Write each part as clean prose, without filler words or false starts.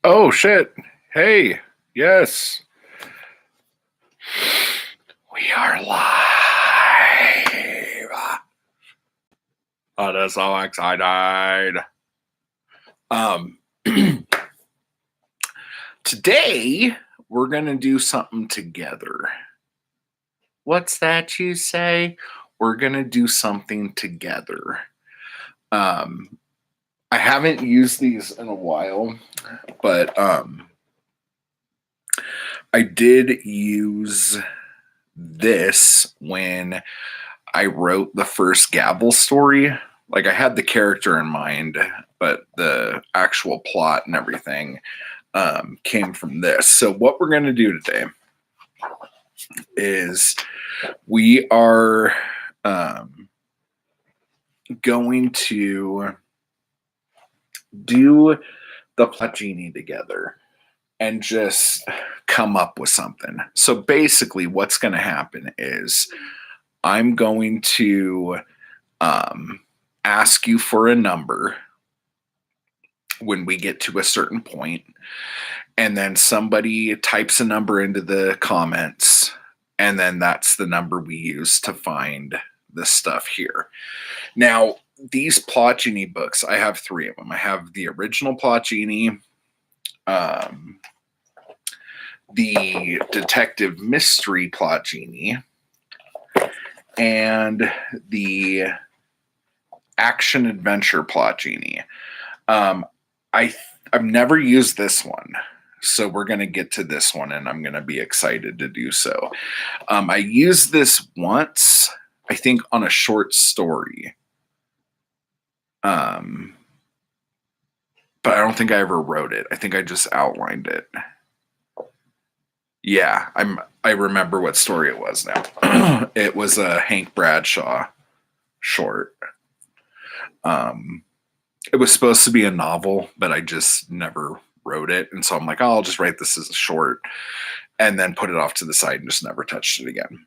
Oh shit. Hey, yes. We are live. Oh, that's so excited. Um Today we're gonna do something together. What's that you say? We're gonna do something together. Um I haven't used these in a while, but I did use this when I wrote the first Gavel story. Like I had the character in mind, but the actual plot and everything came from this. So what we're going to do today is we are going to do the plot genie together and just come up with something. So basically, what's going to happen is I'm going to um, ask you for a number when we get to a certain point, and then somebody types a number into the comments, and then that's the number we use to find the stuff here. Now, these Plot Genie books, I have three of them. I have the original Plot Genie, the Detective Mystery Plot Genie, and the Action Adventure Plot Genie. I've never used this one, so we're going to get to this one, and I'm going to be excited to do so. I used this once, I think, on a short story, but I don't think I ever wrote it. I think I just outlined it. Yeah, I remember what story it was now. It was a Hank Bradshaw short. It was supposed to be a novel, but I just never wrote it. And so I'm like, oh, I'll just write this as a short and then put it off to the side and just never touched it again.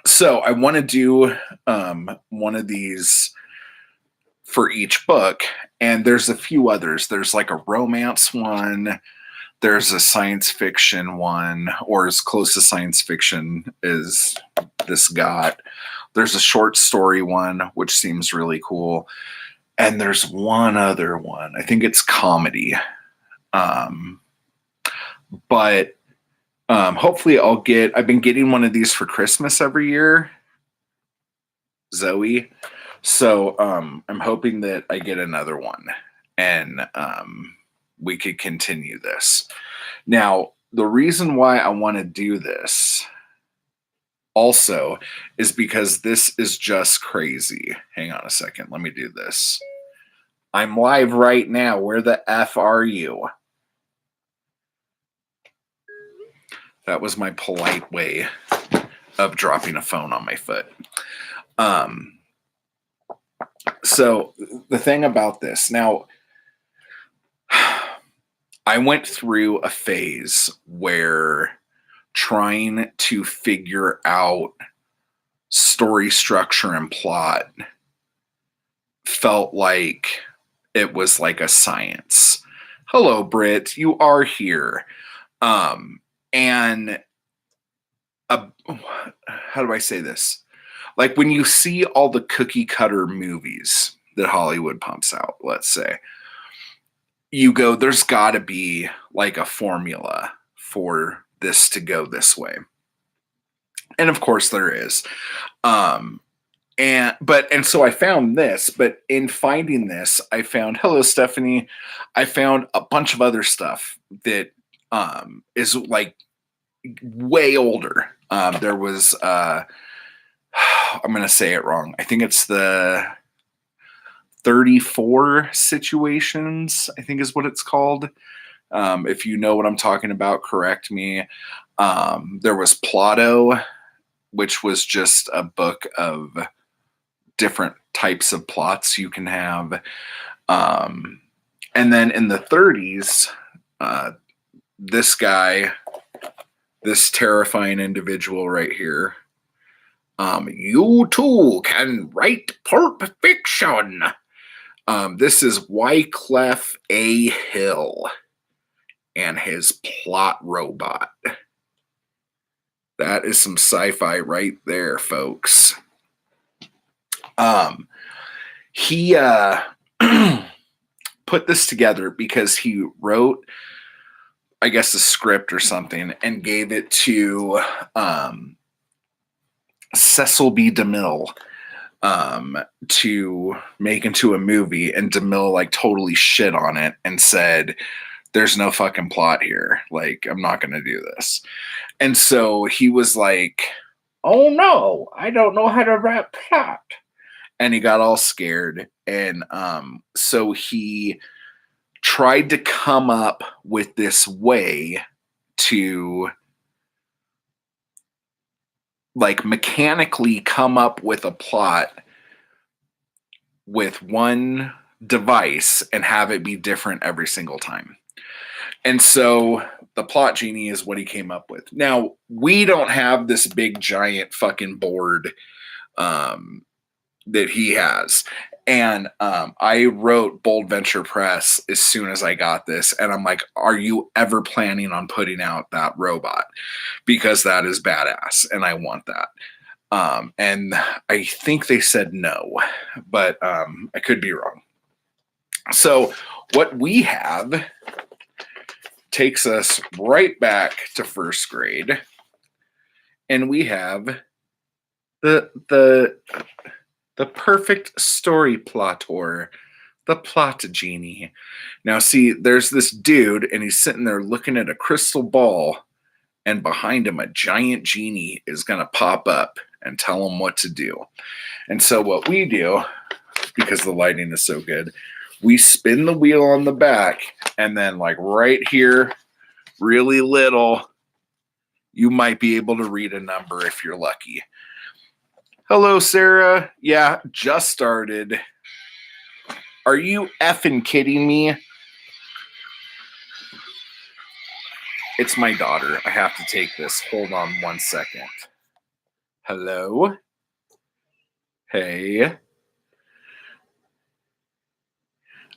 So I want to do one of these for each book. And there's a few others. There's like a romance one. There's a science fiction one, or as close to science fiction as this got. There's a short story one, which seems really cool. And there's one other one. I think it's comedy. But hopefully I've been getting one of these for Christmas every year, Zoe. So I'm hoping that I get another one and we could continue this. Now, the reason why I want to do this also is because this is just crazy. Hang on a second. Let me do this. I'm live right now. Where the F are you? That was my polite way of dropping a phone on my foot. So the thing about this, now, I went through a phase where trying to figure out story structure and plot felt like it was like a science. Hello, Britt, you are here. And how do I say this? Like when you see all the cookie cutter movies that Hollywood pumps out, let's say, you go, there's got to be like a formula for this to go this way. And of course there is. And so I found this, but in finding this, I found, hello, Stephanie. I found a bunch of other stuff that is like way older. There was, I'm going to say it wrong. I think it's the 34 situations, I think is what it's called. If you know what I'm talking about, correct me. There was Plotto, which was just a book of different types of plots you can have. And then in the 30s, this guy, this terrifying individual right here, you too can write pulp fiction. This is Wyclef A. Hill. and his plot robot. That is some sci-fi right there, folks. He put this together because he wrote, I guess, a script or something and gave it to Cecil B. DeMille to make into a movie, and DeMille like totally shit on it and said, there's no fucking plot here. Like, I'm not going to do this. And so he was like, oh no, I don't know how to write plot. And he got all scared. And so he tried to come up with this way to like mechanically come up with a plot with one device and have it be different every single time. And so the plot genie is what he came up with. Now, we don't have this big giant fucking board that he has. And I wrote Bold Venture Press as soon as I got this. And I'm like, are you ever planning on putting out that robot? Because that is badass. And I want that. And I think they said no, but I could be wrong. So what we have takes us right back to first grade. And we have the perfect story plotter, the plot genie. Now, see, there's this dude, and he's sitting there looking at a crystal ball, and behind him, a giant genie is going to pop up and tell him what to do. And so what we do, because the lighting is so good, we spin the wheel on the back, and then like right here, really little, you might be able to read a number if you're lucky. Hello, Sarah. Yeah, just started. Are you effing kidding me? It's my daughter. I have to take this. Hold on 1 second. Hello? Hey.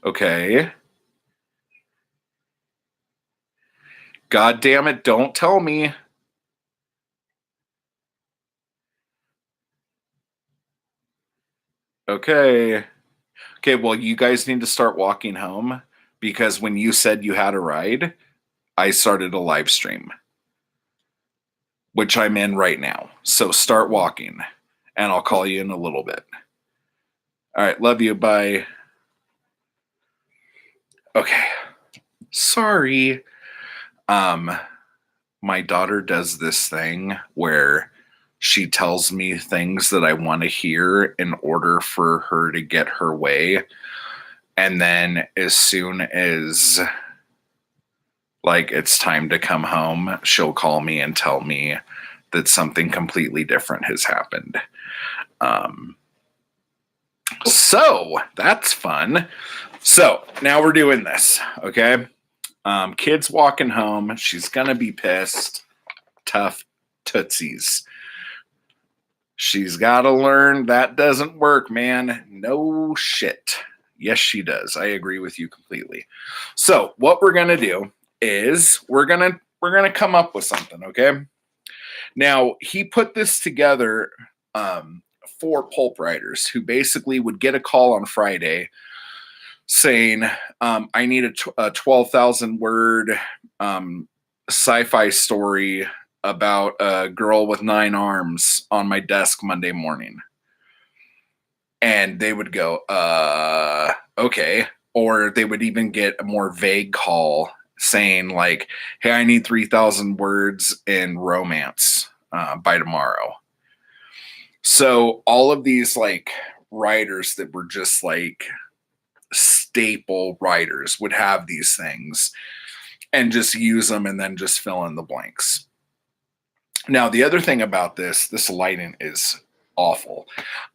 Okay. God damn it, don't tell me. Okay. Okay, well, you guys need to start walking home because when you said you had a ride, I started a live stream, which I'm in right now. So start walking, and I'll call you in a little bit. All right, love you. Bye. Okay. Sorry. My daughter does this thing where she tells me things that I want to hear in order for her to get her way. And then as soon as like it's time to come home, she'll call me and tell me that something completely different has happened. So that's fun. So now we're doing this, okay? Kid's walking home. She's gonna be pissed. Tough tootsies. She's got to learn that doesn't work, man. No shit. Yes, she does. I agree with you completely. So what we're gonna do is we're gonna come up with something, okay? Now he put this together for pulp writers who basically would get a call on Friday saying, I need a 12,000 word sci-fi story about a girl with 9 arms on my desk Monday morning. And they would go, okay. Or they would even get a more vague call saying like, hey, I need 3,000 words in romance by tomorrow. So all of these like writers that were just like staple writers would have these things and just use them and then just fill in the blanks. Now, the other thing about this lighting is awful.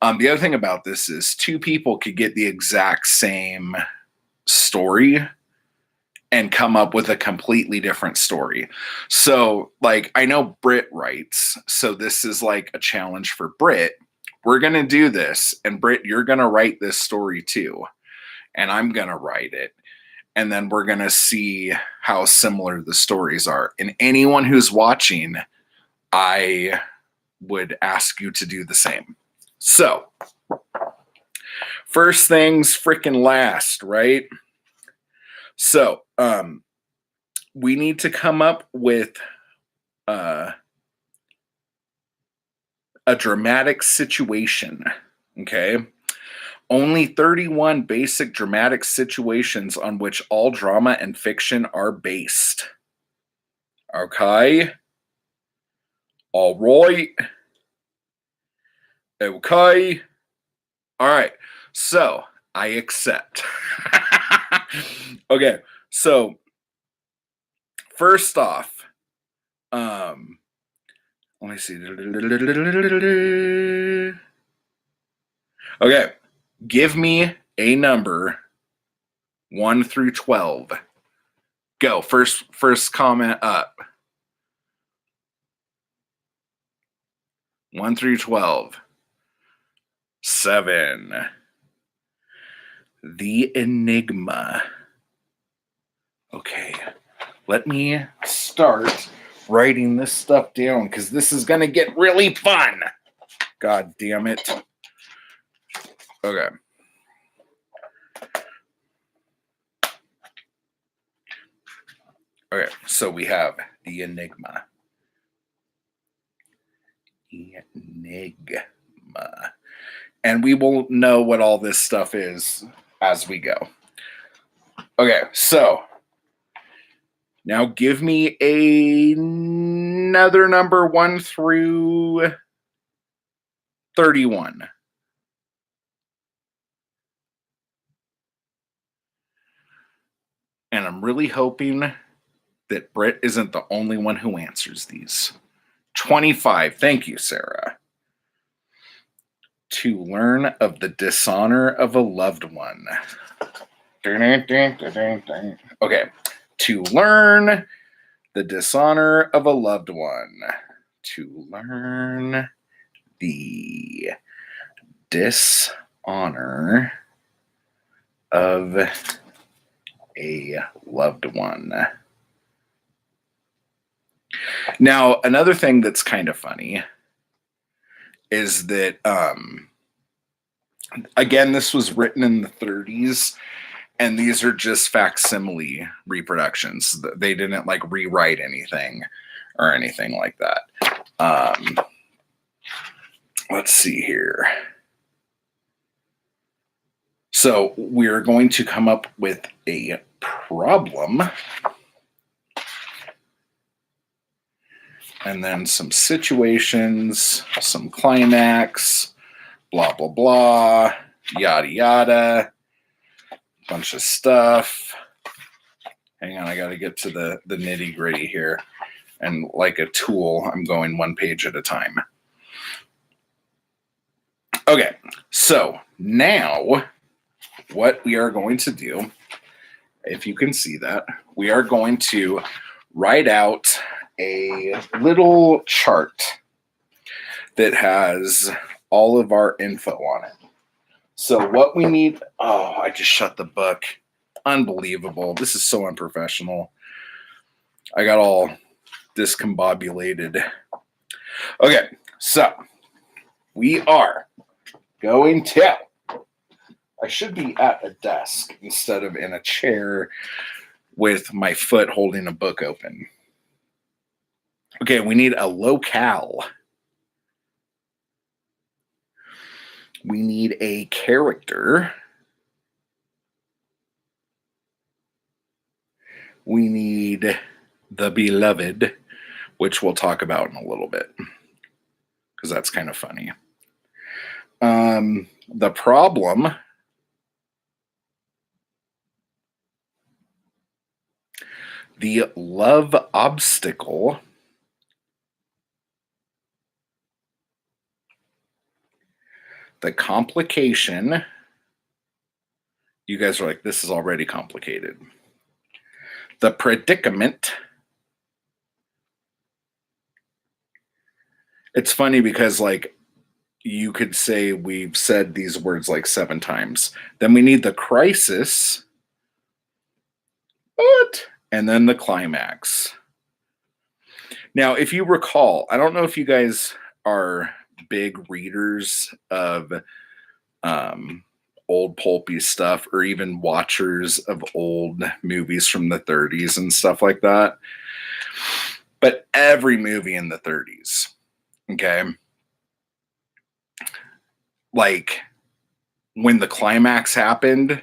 The other thing about this is 2 people could get the exact same story and come up with a completely different story. So, like, I know Britt writes, so this is like a challenge for Britt. We're going to do this, and Britt, you're going to write this story too, and I'm going to write it. and then we're going to see how similar the stories are. And anyone who's watching, I would ask you to do the same. So, first things freaking last, right? So, we need to come up with a dramatic situation, okay? Only 31 basic dramatic situations on which all drama and fiction are based. Okay? All right. Okay. All right. So, I accept. Okay. So, first off, let me see. Okay. Give me a number 1 through 12. Go. First comment up. 1 through 12. 7. The Enigma. Okay. Let me start writing this stuff down because this is going to get really fun. God damn it. Okay. Okay, so we have the Enigma. Enigma. And we will know what all this stuff is as we go. Okay, so now give me another number 1 through 31. And I'm really hoping that Britt isn't the only one who answers these. 25. Thank you, Sarah. To learn of the dishonor of a loved one. Okay. To learn the dishonor of a loved one. To learn the dishonor of a loved one. Now, another thing that's kind of funny is that, again, this was written in the 30s, and these are just facsimile reproductions. They didn't like rewrite anything or anything like that. Let's see here. So we're going to come up with a problem. And then some situations, some climax, blah, blah, blah, yada, yada, bunch of stuff. Hang on, I got to get to the nitty gritty here. And like a tool, I'm going one page at a time. Okay, so now what we are going to do, if you can see that, we are going to write out a little chart that has all of our info on it. So what we need, oh, I just shut the book. Unbelievable. This is so unprofessional. I got all discombobulated. Okay, so we are going to, I should be at a desk instead of in a chair with my foot holding a book open. Okay, we need a locale. We need a character. We need the beloved, which we'll talk about in a little bit, because that's kind of funny. The problem, the love obstacle, the complication. You guys are like, this is already complicated. The predicament. It's funny because, like, you could say we've said these words like 7 times. Then we need the crisis. What? And then the climax. Now, if you recall, I don't know if you guys are big readers of um, old pulpy stuff or even watchers of old movies from the 30s and stuff like that. But every movie in the 30s, okay, like when the climax happened,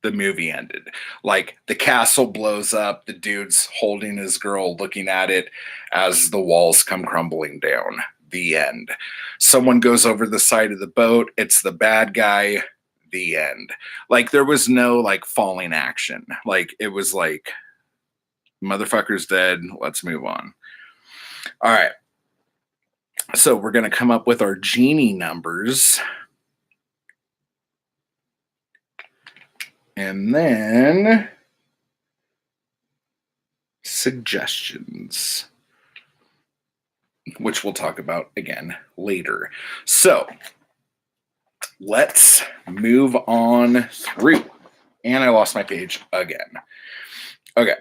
the movie ended. Like the castle blows up, the dude's holding his girl, looking at it as the walls come crumbling down. The end. Someone goes over the side of the boat, it's the bad guy. The end. Like there was no like falling action. Like it was like motherfucker's dead. Let's move on. All right. So we're going to come up with our Genie numbers. And then suggestions, which we'll talk about again later. So let's move on through. And I lost my page again. Okay.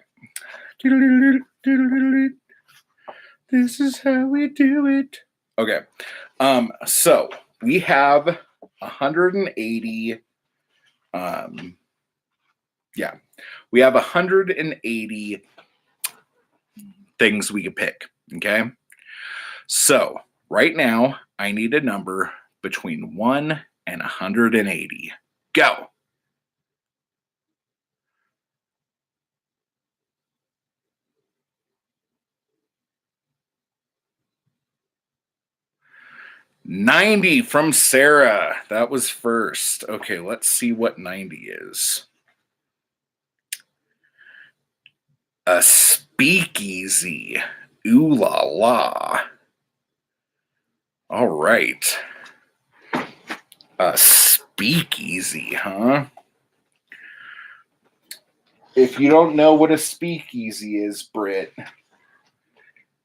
This is how we do it. Okay. So we have 180. We have 180 things we could pick. Okay. So right now, I need a number between 1 and 180. Go. $90 from Sarah. That was first. Okay, let's see what 90 is. A speakeasy. Ooh la la. All right. A speakeasy, huh? If you don't know what a speakeasy is, Britt,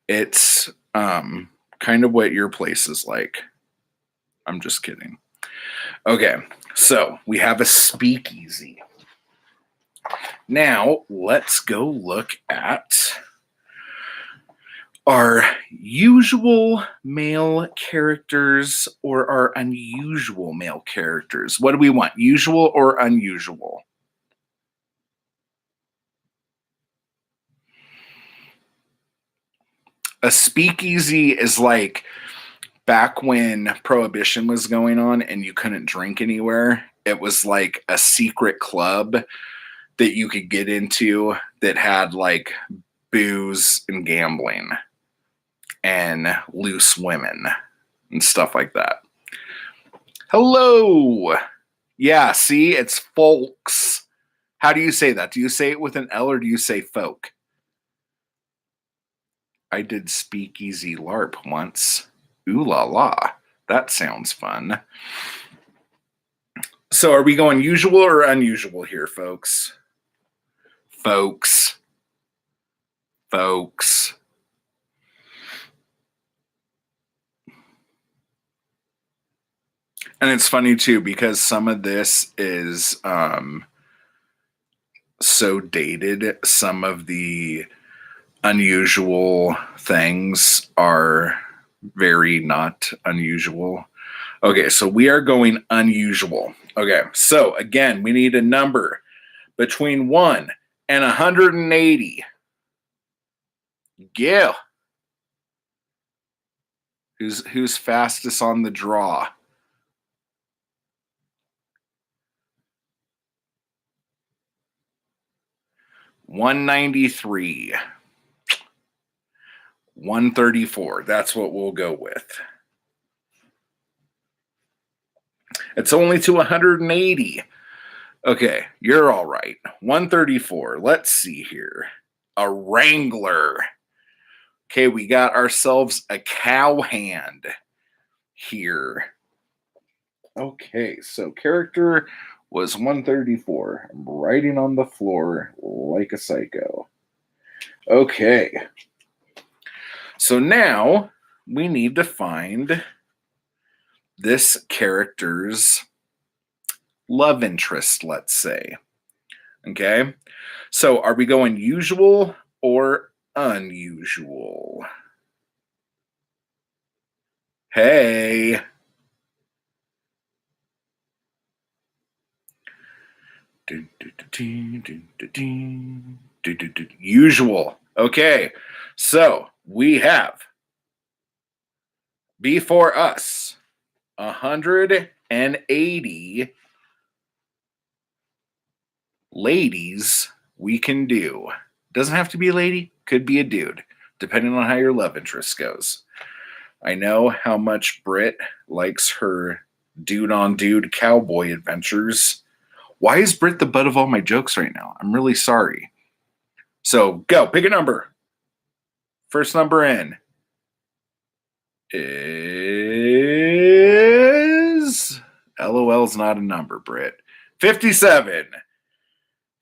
it's kind of what your place is like. I'm just kidding. Okay, so we have a speakeasy. Now, let's go look at our usual male characters or our unusual male characters. What do we want, usual or unusual? A speakeasy is like back when Prohibition was going on and you couldn't drink anywhere. It was like a secret club that you could get into that had like booze and gambling and loose women and stuff like that. Hello. Yeah, see, it's folks. How do you say that? Do you say it with an L or do you say folk? I did speakeasy LARP once. Ooh la la. That sounds fun. So are we going usual or unusual here, folks? Folks. And it's funny too because some of this is so dated. Some of the unusual things are very not unusual. Okay, so we are going unusual. Okay, so again, we need a number between 1 and 180. Yeah. Who's fastest on the draw? $193. 134. That's what we'll go with. It's only to 180. Okay, you're all right. 134. Let's see here. A Wrangler. Okay, we got ourselves a cowhand here. Okay, so character was 134. I'm writing on the floor like a psycho. Okay. So now we need to find this character's love interest, let's say. Okay. So are we going usual or unusual? Hey. Usual. Okay. So we have before us 180 ladies we can do. Doesn't have to be a lady, could be a dude, depending on how your love interest goes. I know how much Brit likes her dude on dude cowboy adventures. Why is Brit the butt of all my jokes right now? I'm really sorry. So go, pick a number. First number in is LOL's not a number, Brit. 57.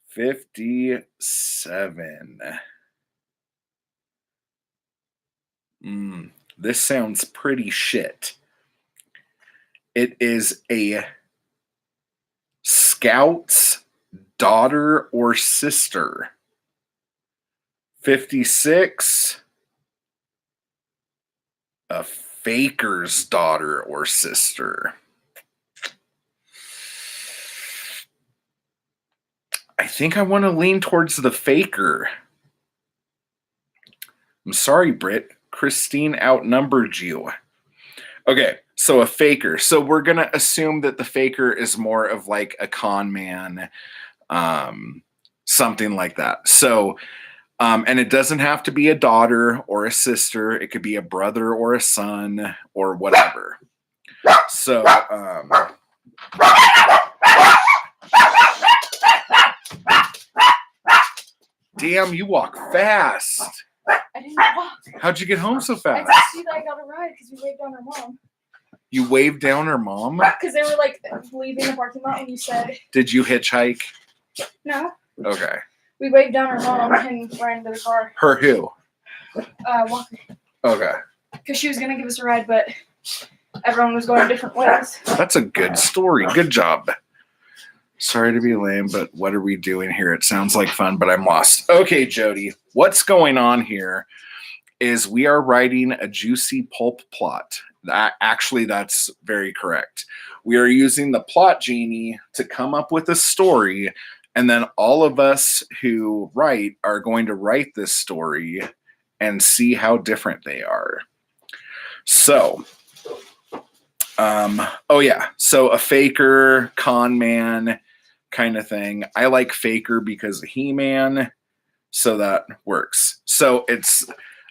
57. This sounds pretty shit. It is a scout's daughter or sister. 56. A faker's daughter or sister. I think I want to lean towards the faker. I'm sorry, Britt. Christine outnumbered you. Okay, so a faker. So we're going to assume that the faker is more of like a con man, something like that. So, and it doesn't have to be a daughter or a sister. It could be a brother or a son or whatever. So, damn, you walk fast. I didn't walk. How'd you get home so fast? I just see that I got a ride because we waved down her mom. You waved down her mom? Because they were like leaving the parking lot and you said. Did you hitchhike? No. Okay. We waved down her mom and ran into the car. Her who? Walker. Okay. Because she was going to give us a ride, but everyone was going different ways. That's a good story. Good job. Sorry to be lame, but what are we doing here? It sounds like fun, but I'm lost. Okay, Jody, what's going on here is we are writing a juicy pulp plot. That's very correct. We are using the plot genie to come up with a story, and then all of us who write are going to write this story and see how different they are. So, so a faker, con man kind of thing. I like faker because of He-Man, so that works. So it's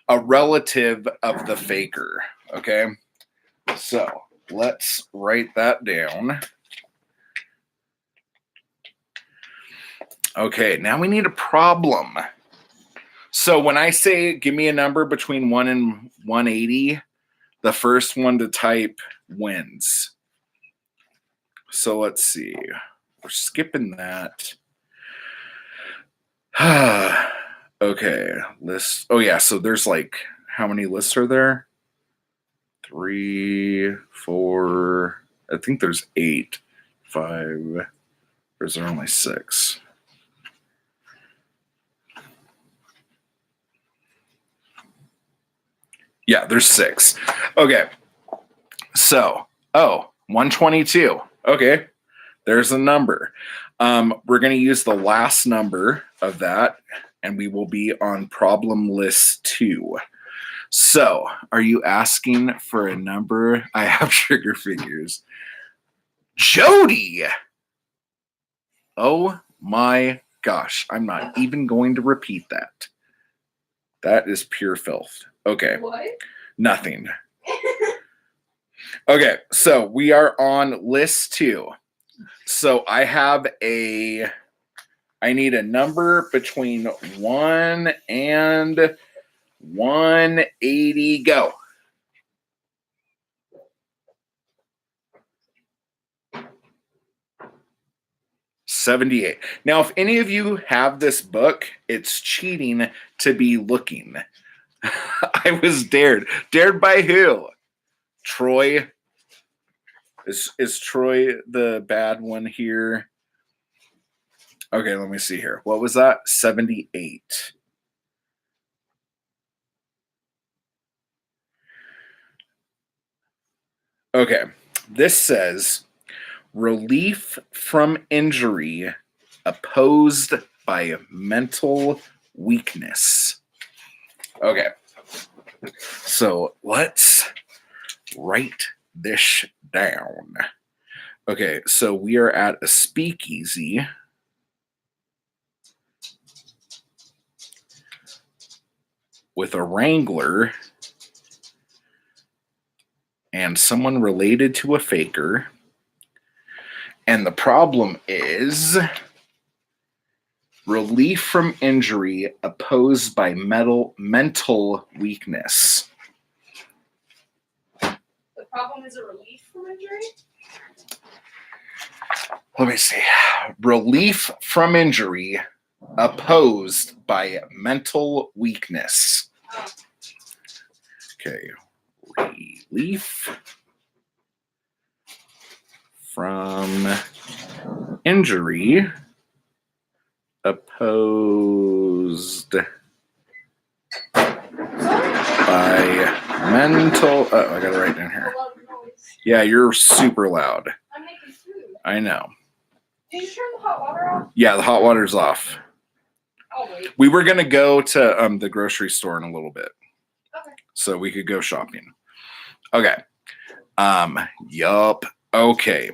a relative of the faker, okay? So let's write that down. Okay, now we need a problem. So when I say give me a number between 1 and 180, the first one to type wins. So let's see. We're skipping that. Okay, list. Oh yeah, so there's like, how many lists are there? 3, 4. I think there's 8, 5. Or is there only 6? Yeah, there's 6. Okay. So, 122. Okay. There's a number. We're going to use the last number of that, and we will be on problem list 2. So, are you asking for a number? I have trigger figures. Jody! Oh my gosh. I'm not even going to repeat that. That is pure filth. Okay. What? Nothing. Okay, so we are on list 2. So I need a number between 1 and 180. Go. 78. Now, if any of you have this book, it's cheating to be looking. I was dared. Dared by who? Troy. Is Troy the bad one here? Okay, let me see here. What was that? 78. Okay, this says relief from injury opposed by mental weakness. Okay, so let's write this down. Okay, so we are at a speakeasy. With a wrangler and someone related to a faker. And the problem is relief from injury opposed by mental weakness. The problem is a relief from injury? Let me see. Relief from injury opposed by mental weakness. Oh. Okay. Relief from injury opposed by mental. Oh, I gotta write down here. Yeah, you're super loud. I'm making food. I know. Did you turn the hot water off? Yeah, the hot water's off. I'll wait. We were gonna go to the grocery store in a little bit. Okay. So we could go shopping. Okay. Yup. Okay.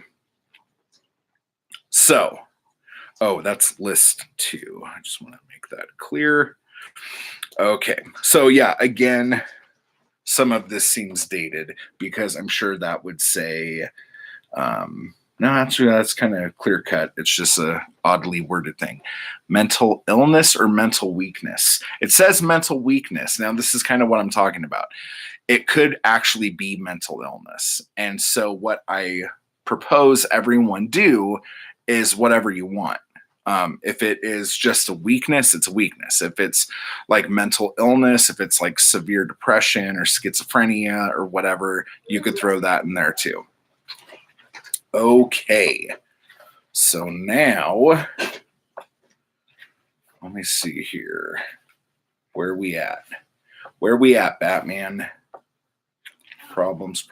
So, that's list 2. I just want to make that clear. Okay. So yeah, again, some of this seems dated because I'm sure that would say, no, actually that's kind of clear cut. It's just a oddly worded thing. Mental illness or mental weakness. It says mental weakness. Now this is kind of what I'm talking about. It could actually be mental illness. And so what I propose everyone do is whatever you want. If it is just a weakness, it's a weakness. If it's like mental illness, if it's like severe depression or schizophrenia or whatever, you could throw that in there too. Okay. So now, let me see here. Where are we at? Where are we at, Batman? Problems.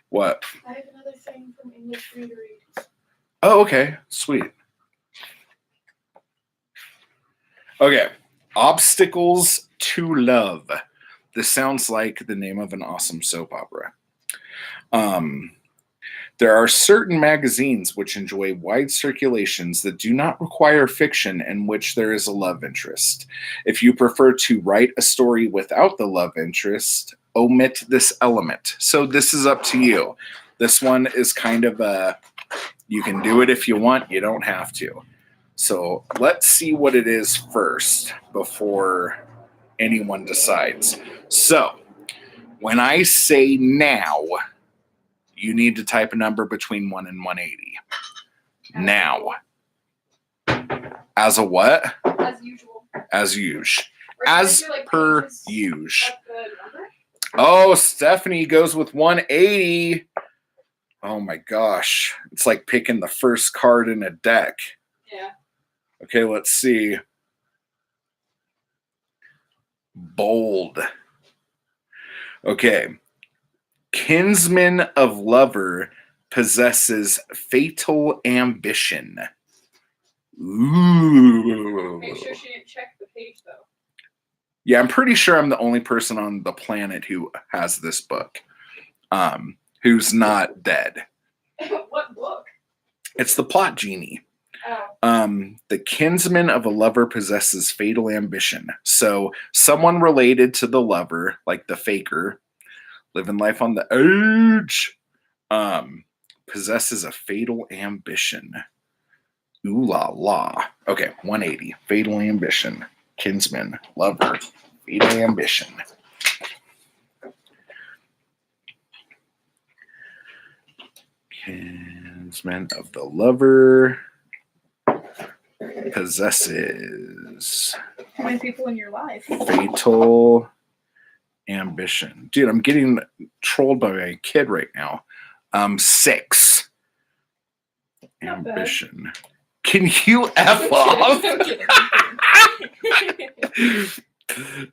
What? I have another thing from English for you to read. Oh, okay. Sweet. Okay. Obstacles to Love. This sounds like the name of an awesome soap opera. There are certain magazines which enjoy wide circulations that do not require fiction in which there is a love interest. If you prefer to write a story without the love interest, omit this element. So this is up to you. This one is kind of you can do it if you want, you don't have to. So let's see what it is first before anyone decides. So when I say now, you need to type a number between 1 and 180. Now. As a what? As usual. As usual. Or As is there, like, per pages usual. of the number? Oh, Stephanie goes with 180. Oh my gosh. It's like picking the first card in a deck. Yeah. Okay, let's see. Bold. Okay. Kinsman of lover possesses fatal ambition. Ooh. Make sure she didn't check the page, though. Yeah, I'm pretty sure I'm the only person on the planet who has this book, who's not dead. What book? It's the plot Genie. Oh. The kinsman of a lover possesses fatal ambition. So someone related to the lover, like the faker, living life on the edge, possesses a fatal ambition. Ooh la la. Okay, 180. Fatal ambition. Kinsman, lover, fatal ambition. Kinsman of the lover possesses How many people in your life? fatal ambition. Dude, I'm getting trolled by my kid right now. 6. Not Ambition. Can you F off? I'm kidding.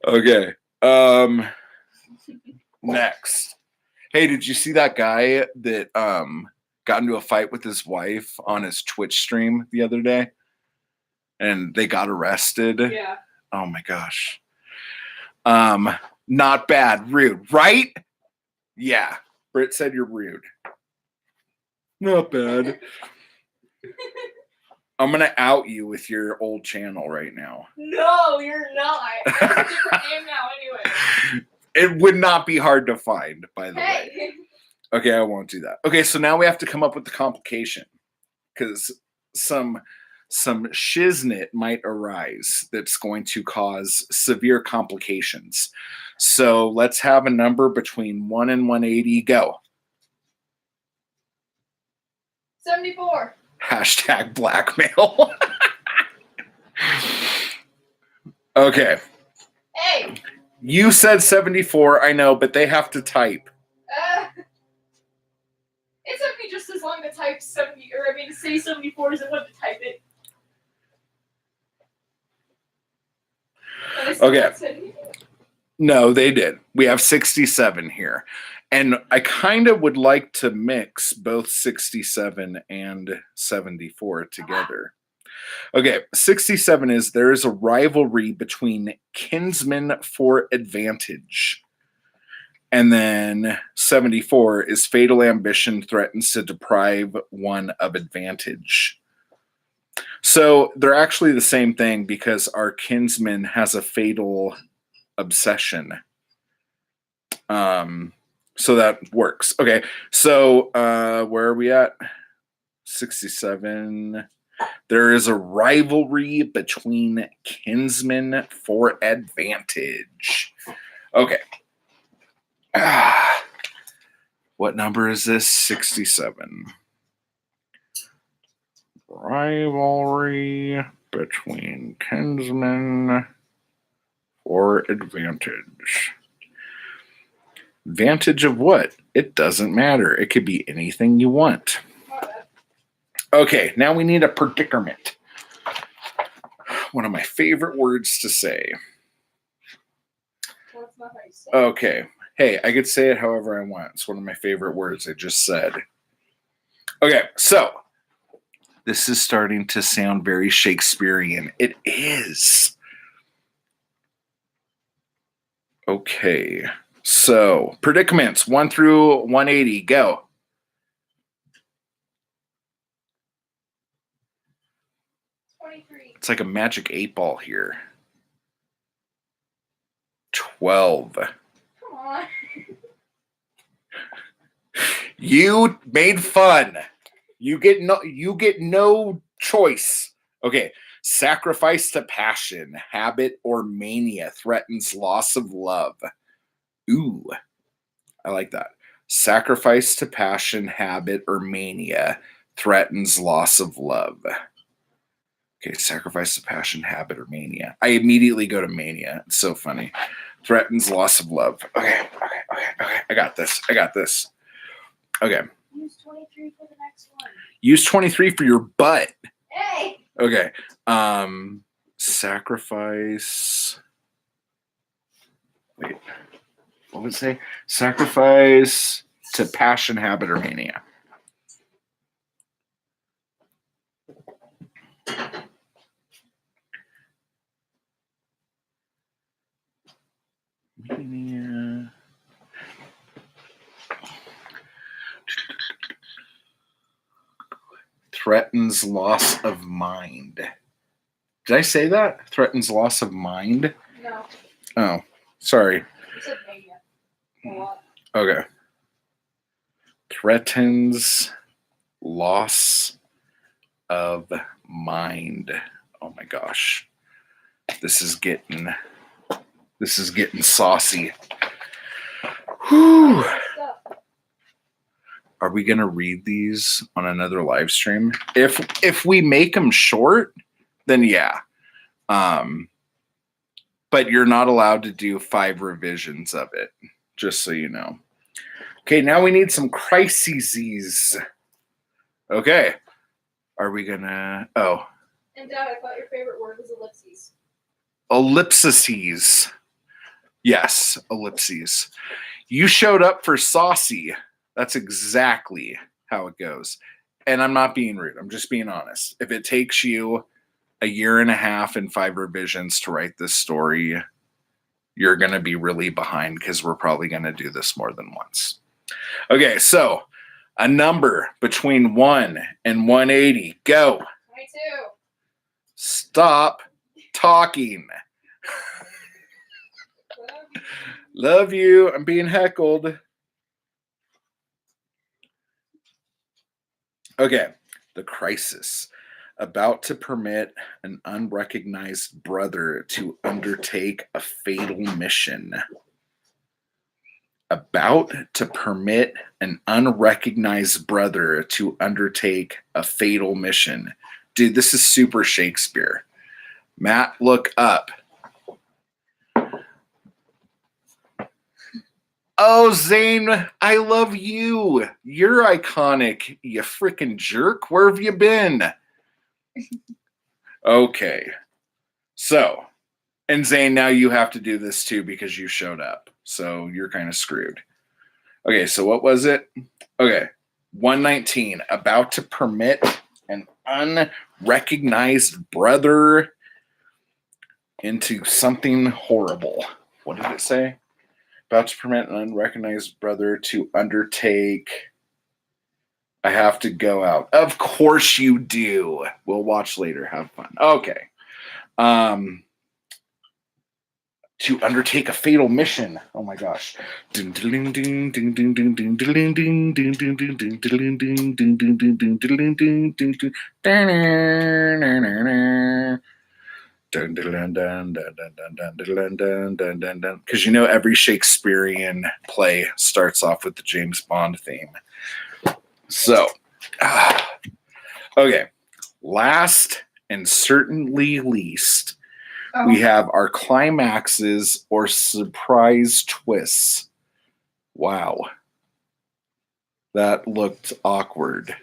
Okay. Next. Hey, did you see that guy that got into a fight with his wife on his Twitch stream the other day? And they got arrested. Yeah. Oh my gosh. Not bad. Rude, right? Yeah. Britt said you're rude. Not bad. I'm gonna out you with your old channel right now. No, you're not. It's a different name now, anyway. It would not be hard to find, by the way. Hey. Okay, I won't do that. Okay, so now we have to come up with the complication because some shiznit might arise that's going to cause severe complications. So let's have a number between 1 and 180. Go. 74. Hashtag blackmail. Okay. Hey. You said 74, I know, but they have to type. It took me just as long to type 70, or I mean to say 74 as it would to type it. Okay. No, they did. We have 67 here. And I kind of would like to mix both 67 and 74 together. Okay, 67 is there is a rivalry between kinsmen for advantage. And then 74 is fatal ambition threatens to deprive one of advantage. So they're actually the same thing because our kinsman has a fatal obsession. So that works. Okay, so where are we at? 67. There is a rivalry between kinsmen for advantage. Okay. What number is this? 67. Rivalry between kinsmen for advantage. Advantage of what? It doesn't matter. It could be anything you want. Okay, now we need a predicament. One of my favorite words to say. Well, that's not how you say Okay. Hey, I could say it however I want. It's one of my favorite words I just said. Okay, so this is starting to sound very Shakespearean. It is. Okay, so predicaments 1 through 180. Go. 23. It's like a magic 8-ball here. 12. Come on. You made fun. You get no choice. Okay. Sacrifice to passion, habit, or mania threatens loss of love. Ooh. I like that. Sacrifice to passion, habit, or mania threatens loss of love. Okay, sacrifice to passion, habit, or mania. I immediately go to mania. It's so funny. Threatens loss of love. Okay. I got this. Okay. Use 23 for the next one. Use 23 for your butt. Hey. Okay. Sacrifice. Wait. What would it say? Sacrifice to passion, habit, or mania. Mania. Threatens loss of mind. Did I say that? Threatens loss of mind? No. Oh, sorry. You said mania. A lot. Okay. Threatens loss of mind. Oh my gosh. This is getting saucy. Whew. Are we gonna read these on another live stream? If we make them short, then yeah. But you're not allowed to do 5 revisions of it, just so you know. Okay, now we need some crises. Okay. Are we gonna? Oh, And Dad, I thought your favorite word was ellipses. ellipses. Yes, ellipses. You showed up for saucy. That's exactly how it goes. And I'm not being rude. I'm just being honest. If it takes you a year and a half and 5 revisions to write this story, you're going to be really behind because we're probably going to do this more than once. Okay, so a number between 1 and 180. Go. 22. Stop talking. Love you. I'm being heckled. Okay, the crisis. About to permit an unrecognized brother to undertake a fatal mission. About to permit an unrecognized brother to undertake a fatal mission. Dude, this is super Shakespeare. Matt, look up. Oh, Zane, I love you. You're iconic, you freaking jerk. Where have you been? Okay. So, and Zane, now you have to do this too because you showed up. So you're kind of screwed. Okay, so what was it? Okay. 119, about to permit an unrecognized brother into something horrible. What did it say? About to permit an unrecognized brother to undertake. I have to go out. Of course you do. We'll watch later. Have fun. Okay. To undertake a fatal mission. Oh my gosh. Because you know every Shakespearean play starts off with the James Bond theme. So, okay. Last and certainly least, we have our climaxes or surprise twists. Wow. That looked awkward.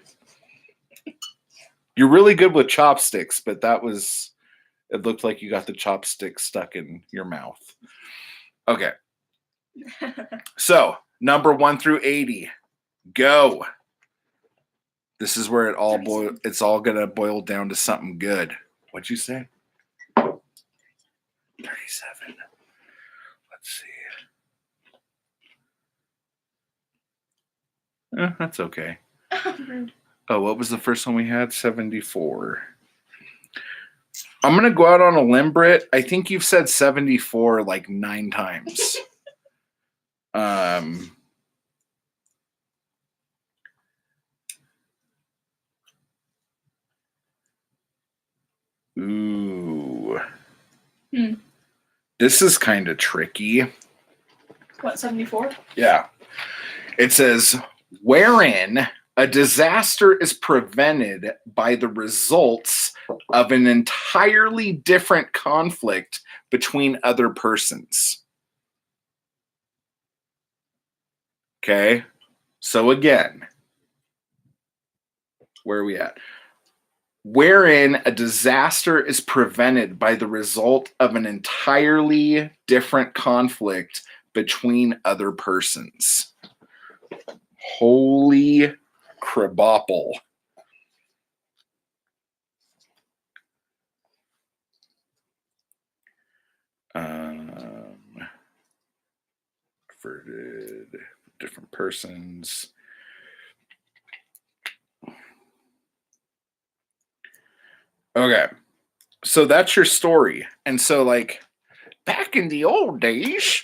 You're really good with chopsticks, but it looked like you got the chopstick stuck in your mouth. Okay. So, number 1 through 80. Go. This is where it's all going to boil down to something good. What'd you say? 37. Let's see. That's okay. Oh, what was the first one we had? 74. I'm going to go out on a limb, Britt. I think you've said 74 like 9 times. Ooh. This is kind of tricky. What, 74? Yeah. It says, wherein a disaster is prevented by the results of an entirely different conflict between other persons. Okay. So again, where are we at? Wherein a disaster is prevented by the result of an entirely different conflict between other persons. Holy crabopple. Averted different persons. Okay. So that's your story. And so like back in the old days,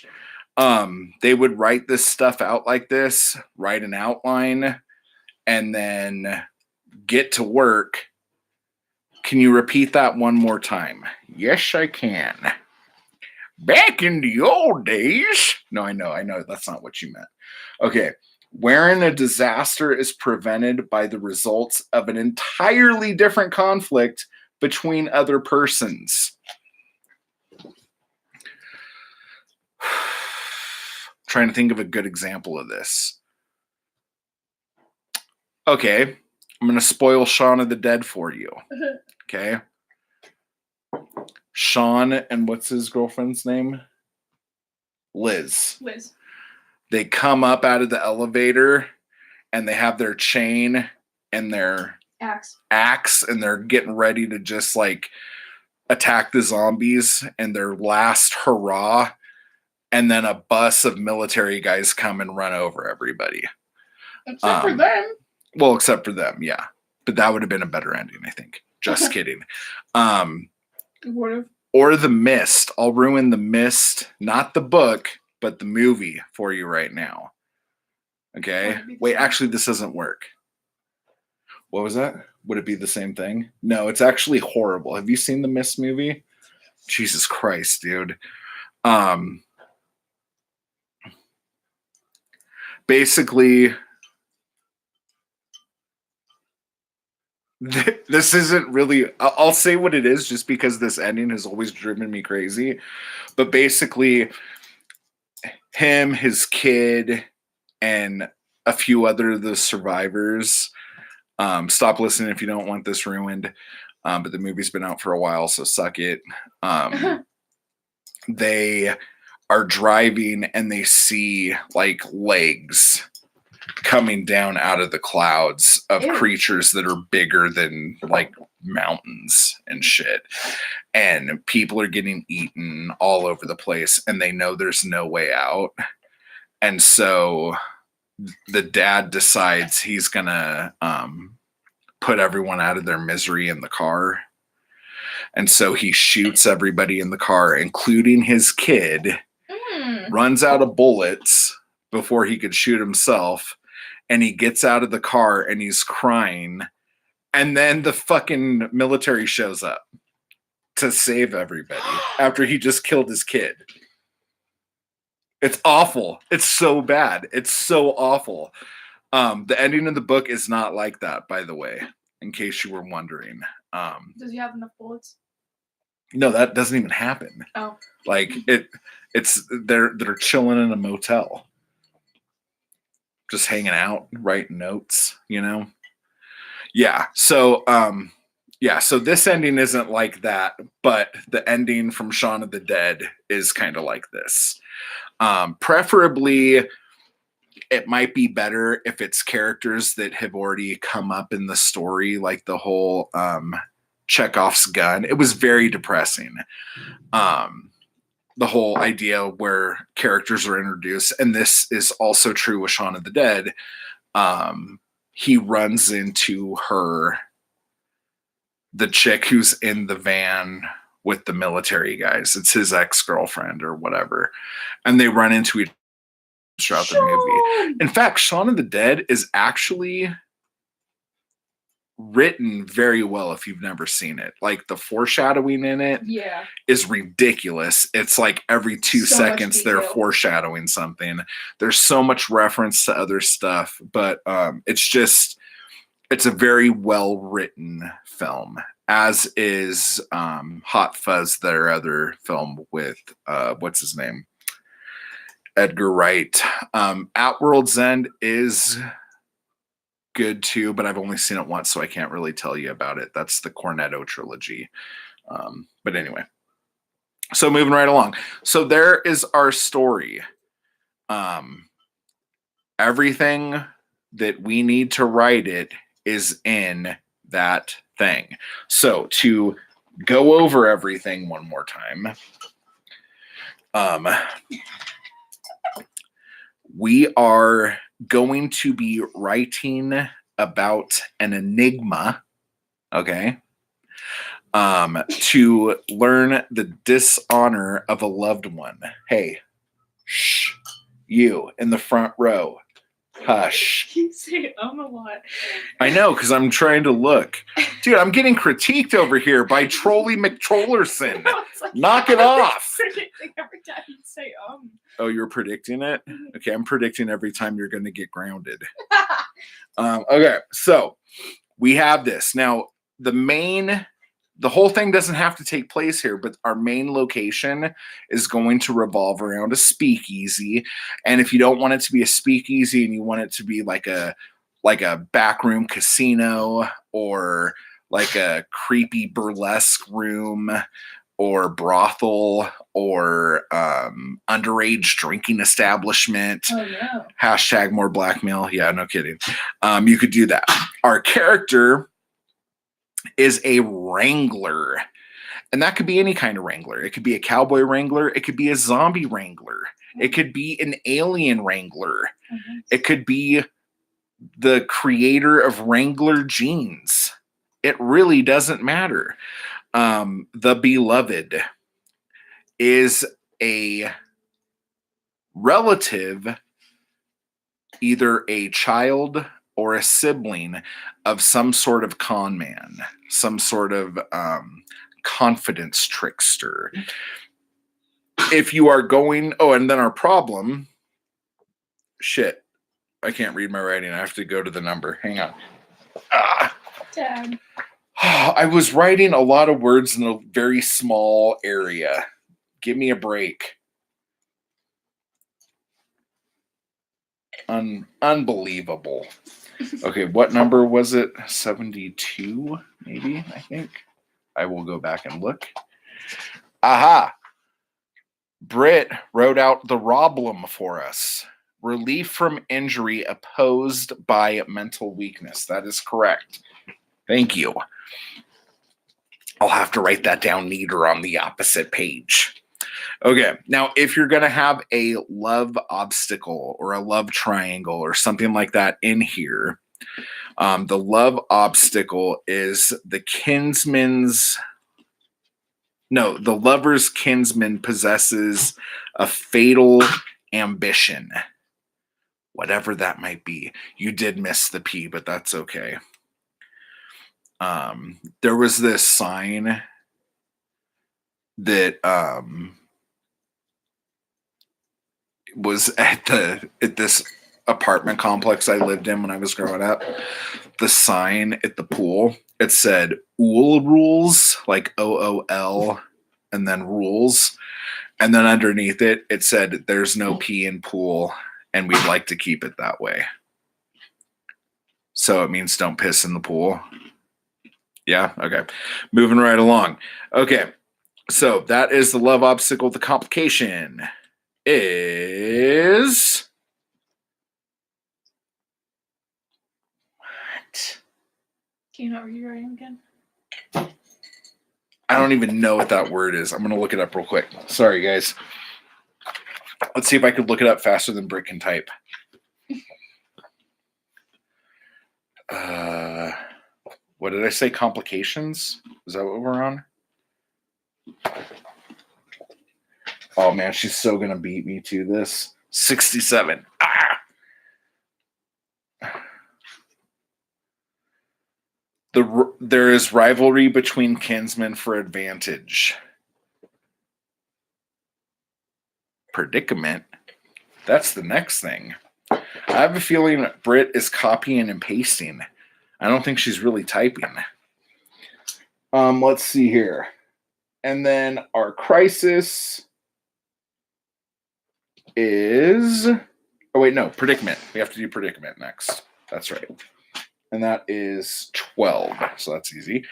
they would write this stuff out like this, write an outline, and then get to work. Can you repeat that one more time? Yes, I can. Back in the old days. No, I know. That's not what you meant. Okay. Wherein a disaster is prevented by the results of an entirely different conflict between other persons. Trying to think of a good example of this. Okay. I'm going to spoil Shaun of the Dead for you. Okay. Sean and what's his girlfriend's name? Liz. They come up out of the elevator and they have their chain and their axe and they're getting ready to just like attack the zombies and their last hurrah. And then a bus of military guys come and run over everybody. Except for them. Well, except for them, yeah. But that would have been a better ending, I think. Just kidding. Or The Mist. I'll ruin The Mist, not the book, but the movie for you right now. Okay? Wait, actually, this doesn't work. What was that? Would it be the same thing? No, it's actually horrible. Have you seen the Mist movie? Jesus Christ, dude. Basically, this isn't really, I'll say what it is just because this ending has always driven me crazy. But basically, him, his kid, and a few other of the survivors, stop listening if you don't want this ruined, but the movie's been out for a while, so suck it. They are driving and they see like legs coming down out of the clouds of creatures that are bigger than like mountains and shit. And people are getting eaten all over the place and they know there's no way out. And so the dad decides he's gonna put everyone out of their misery in the car. And so he shoots everybody in the car, including his kid, runs out of bullets before he could shoot himself. And he gets out of the car and he's crying. And then the fucking military shows up to save everybody after he just killed his kid. It's awful. It's so bad. It's so awful. The ending of the book is not like that, by the way, in case you were wondering. Does he have enough bullets? No, that doesn't even happen. Oh. Like it's they're chilling in a motel. Just hanging out, writing notes, you know? Yeah. So so this ending isn't like that, but the ending from Shaun of the Dead is kind of like this. Preferably it might be better if it's characters that have already come up in the story, like the whole Chekhov's gun. It was very depressing. The whole idea where characters are introduced, and this is also true with Shaun of the Dead. He runs into the chick who's in the van with the military guys. It's his ex-girlfriend or whatever. And they run into each other throughout the movie. In fact, Shaun of the Dead is actually written very well if you've never seen it. Like the foreshadowing in it is ridiculous. It's like every 2 seconds they're foreshadowing something. There's so much reference to other stuff, but it's a very well written film, as is Hot Fuzz, their other film with what's his name, Edgar Wright. At World's End is good too, but I've only seen it once, so I can't really tell you about it. That's the Cornetto trilogy. But anyway, so moving right along. So there is our story. Everything that we need to write it is in that thing. So to go over everything one more time, we are going to be writing about an enigma, okay? To learn the dishonor of a loved one. Hey, shh, you in the front row, hush. You say a lot. I know, because I'm trying to look. Dude, I'm getting critiqued over here by Trolly McTrollerson. Like, knock it off. Predicting every time you say Oh, you're predicting it? Okay, I'm predicting every time you're going to get grounded. Okay, so we have this. Now, the whole thing doesn't have to take place here, but our main location is going to revolve around a speakeasy. And if you don't want it to be a speakeasy and you want it to be like a like a backroom casino or like a creepy burlesque room or brothel or underage drinking establishment. Oh no. Hashtag more blackmail. Yeah, no kidding. You could do that. Our character is a wrangler. And that could be any kind of wrangler. It could be a cowboy wrangler. It could be a zombie wrangler. It could be an alien wrangler. Mhm. It could be the creator of Wrangler jeans. It really doesn't matter. The beloved is a relative, either a child or a sibling of some sort of con man, some sort of confidence trickster. If you are going, oh, and then our problem, shit, I can't read my writing. I have to go to the number. Hang on. Dad. I was writing a lot of words in a very small area. Give me a break. Unbelievable. Okay, what number was it? 72, maybe, I think. I will go back and look. Aha! Britt wrote out the problem for us. Relief from injury opposed by mental weakness. That is correct. Thank you. I'll have to write that down neater on the opposite page. Okay, now if you're going to have a love obstacle or a love triangle or something like that in here, the love obstacle is the lover's kinsman possesses a fatal ambition. Whatever that might be. You did miss the P, but that's okay. There was this sign that was at this apartment complex I lived in when I was growing up. The sign at the pool, it said "Ool rules," like OOL, and then rules, and then underneath it, it said "There's no pee in pool, and we'd like to keep it that way." So it means don't piss in the pool. Yeah, okay. Moving right along. Okay, so that is the love obstacle. The complication is what? Can you not read your writing again? I don't even know what that word is. I'm going to look it up real quick. Sorry, guys. Let's see if I could look it up faster than Britt can type. What did I say? Complications? Is that what we're on? Oh, man, she's so going to beat me to this. 67. Ah! There is rivalry between kinsmen for advantage. Predicament? That's the next thing. I have a feeling Britt is copying and pasting. I don't think she's really typing. Let's see here. And then our crisis is... Oh, wait, no. Predicament. We have to do predicament next. That's right. And that is 12. So that's easy.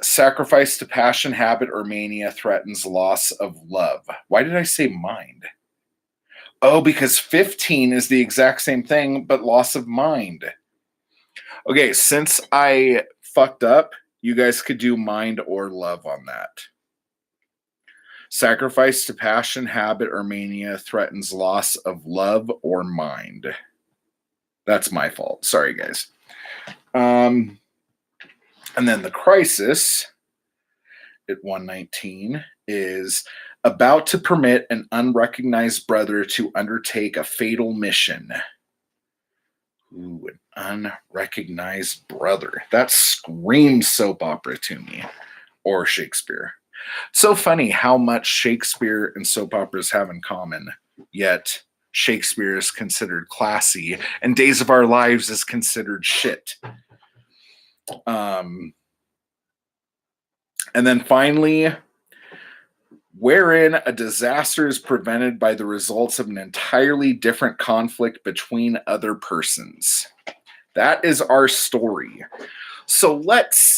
Sacrifice to passion, habit, or mania threatens loss of love. Why did I say mind? Oh, because 15 is the exact same thing, but loss of mind. Okay, since I fucked up, you guys could do mind or love on that. Sacrifice to passion, habit, or mania threatens loss of love or mind. That's my fault. Sorry, guys. And then the crisis at 119 is about to permit an unrecognized brother to undertake a fatal mission. Ooh, an unrecognized brother. That screams soap opera to me. Or Shakespeare. It's so funny how much Shakespeare and soap operas have in common, yet Shakespeare is considered classy and Days of Our Lives is considered shit. And then finally, wherein a disaster is prevented by the results of an entirely different conflict between other persons. That is our story. So let's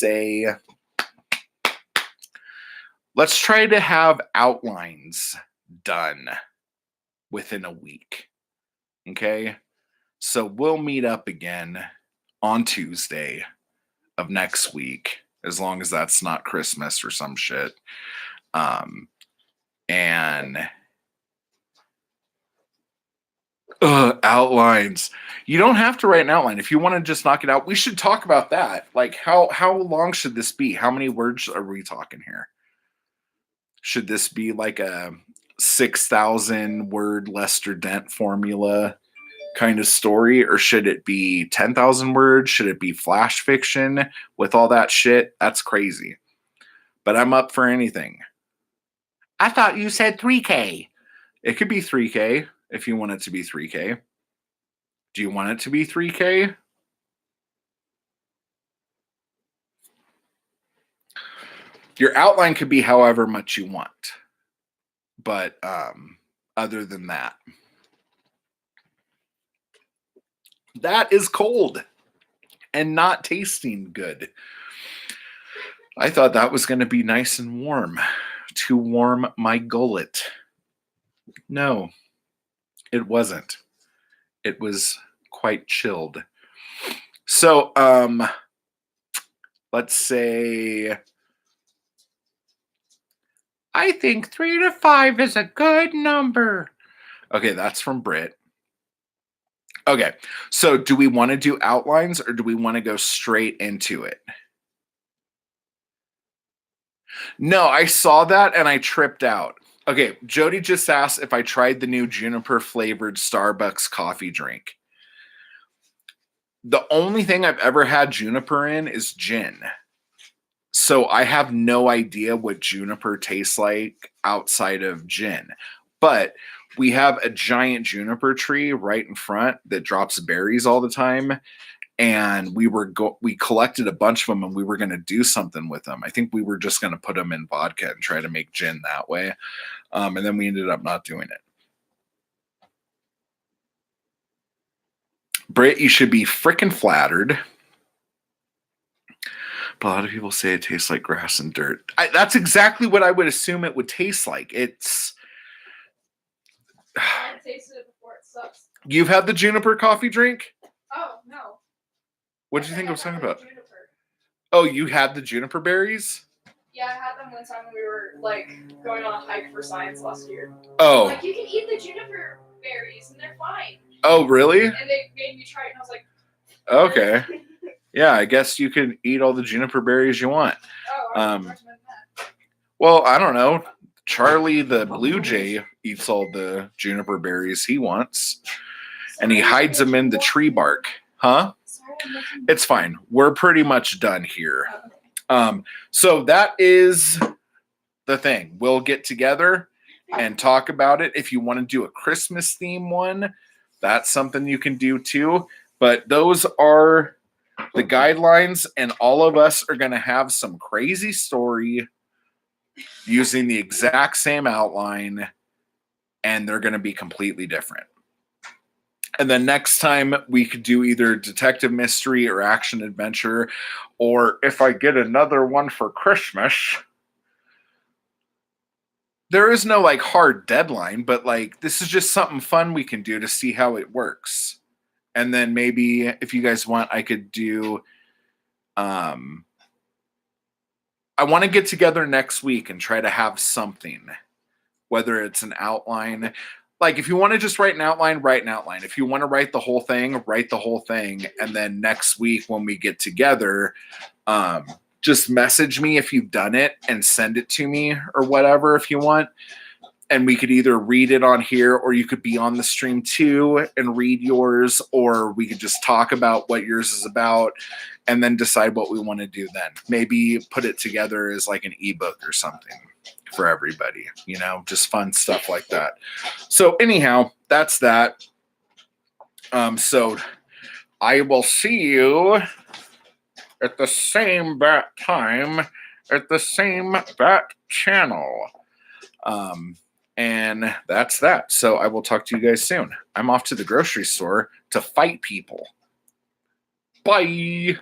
try to have outlines done within a week. Okay. So we'll meet up again on Tuesday of next week, as long as that's not Christmas or some shit. And outlines. You don't have to write an outline. If you want to just knock it out, we should talk about that. Like how long should this be? How many words are we talking here? Should this be like a 6,000 word Lester Dent formula kind of story, or should it be 10,000 words? Should it be flash fiction with all that shit? That's crazy. But I'm up for anything. I thought you said 3K. It could be 3K if you want it to be 3K. Do you want it to be 3K? Your outline could be however much you want. But other than that, that is cold and not tasting good. I thought that was going to be nice and warm to warm my gullet. No, it wasn't. It was quite chilled. So, let's say I think 3 to 5 is a good number. Okay, that's from Britt. Okay, so do we want to do outlines or do we want to go straight into it? No, I saw that and I tripped out. Okay, Jody just asked if I tried the new juniper flavored Starbucks coffee drink. The only thing I've ever had juniper in is gin. So I have no idea what juniper tastes like outside of gin. But we have a giant juniper tree right in front that drops berries all the time. And we collected a bunch of them and we were going to do something with them. I think we were just going to put them in vodka and try to make gin that way. And then we ended up not doing it. Britt, you should be freaking flattered. But a lot of people say it tastes like grass and dirt. That's exactly what I would assume it would taste like. It's. I tasted it before. It sucks. You've had the juniper coffee drink? Oh, no. What did you think I was talking about? Juniper. Oh, you had the juniper berries? Yeah, I had them one time when we were going on a hike for science last year. Oh. Like, you can eat the juniper berries and they're fine. Oh, really? And they made me try it and I was like, okay. Yeah, I guess you can eat all the juniper berries you want. Oh, I would recommend that. Well, I don't know. Charlie the Blue Jay eats all the juniper berries he wants. And he hides them in the tree bark. Huh? It's fine. We're pretty much done here. So that is the thing. We'll get together and talk about it. If you want to do a Christmas theme one, that's something you can do too. But those are the guidelines, and all of us are going to have some crazy story using the exact same outline, and they're going to be completely different. And then next time we could do either detective mystery or action adventure, or if I get another one for Christmas. There is no hard deadline, but this is just something fun we can do to see how it works. And then maybe if you guys want, I could do, I want to get together next week and try to have something, whether it's an outline. If you want to just write an outline, write an outline. If you want to write the whole thing, write the whole thing. And then next week when we get together, just message me if you've done it and send it to me or whatever if you want. And we could either read it on here, or you could be on the stream too and read yours, or we could just talk about what yours is about and then decide what we want to do then. Maybe put it together as an ebook or something for everybody, just fun stuff like that. So anyhow, that's that. So I will see you at the same bat time at the same bat channel. And that's that. So I will talk to you guys soon. I'm off to the grocery store to fight people. Bye.